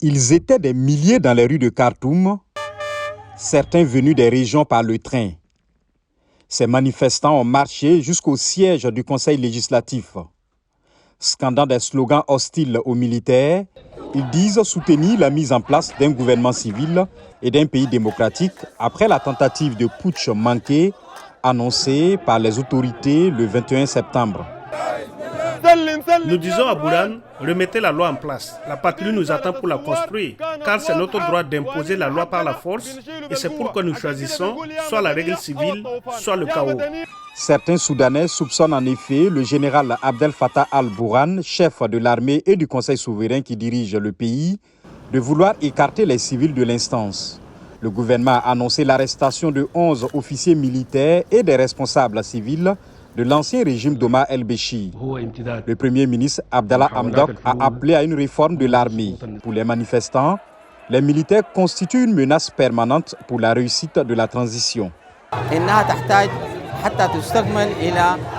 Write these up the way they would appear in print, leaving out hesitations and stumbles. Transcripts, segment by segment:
Ils étaient des milliers dans les rues de Khartoum, certains venus des régions par le train. Ces manifestants ont marché jusqu'au siège du Conseil législatif. Scandant des slogans hostiles aux militaires, ils disent soutenir la mise en place d'un gouvernement civil et d'un pays démocratique après la tentative de putsch manquée annoncée par les autorités le 21 septembre. Nous disons à Bourhan, remettez la loi en place. La patrie nous attend pour la construire, car c'est notre droit d'imposer la loi par la force, et c'est pourquoi nous choisissons soit la règle civile, soit le chaos. Certains Soudanais soupçonnent en effet le général Abdel Fattah al-Burhan, chef de l'armée et du Conseil souverain qui dirige le pays, de vouloir écarter les civils de l'instance. Le gouvernement a annoncé l'arrestation de 11 officiers militaires et des responsables civils de l'ancien régime d'Omar el-Béchir. Le Premier ministre Abdallah Hamdok a appelé à une réforme de l'armée. Pour les manifestants, les militaires constituent une menace permanente pour la réussite de la transition.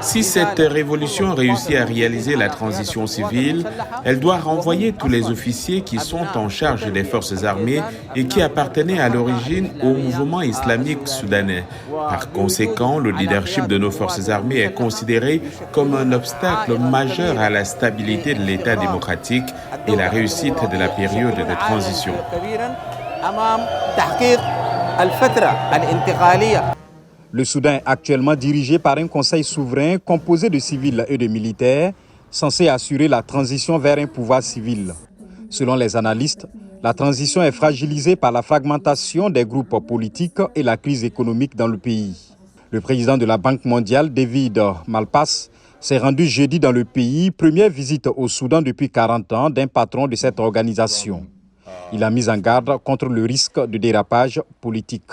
Si cette révolution réussit à réaliser la transition civile, elle doit renvoyer tous les officiers qui sont en charge des forces armées et qui appartenaient à l'origine au mouvement islamique soudanais. Par conséquent, le leadership de nos forces armées est considéré comme un obstacle majeur à la stabilité de l'État démocratique et la réussite de la période de transition. Le Soudan est actuellement dirigé par un conseil souverain composé de civils et de militaires, censé assurer la transition vers un pouvoir civil. Selon les analystes, la transition est fragilisée par la fragmentation des groupes politiques et la crise économique dans le pays. Le président de la Banque mondiale, David Malpass, s'est rendu jeudi dans le pays, première visite au Soudan depuis 40 ans d'un patron de cette organisation. Il a mis en garde contre le risque de dérapage politique.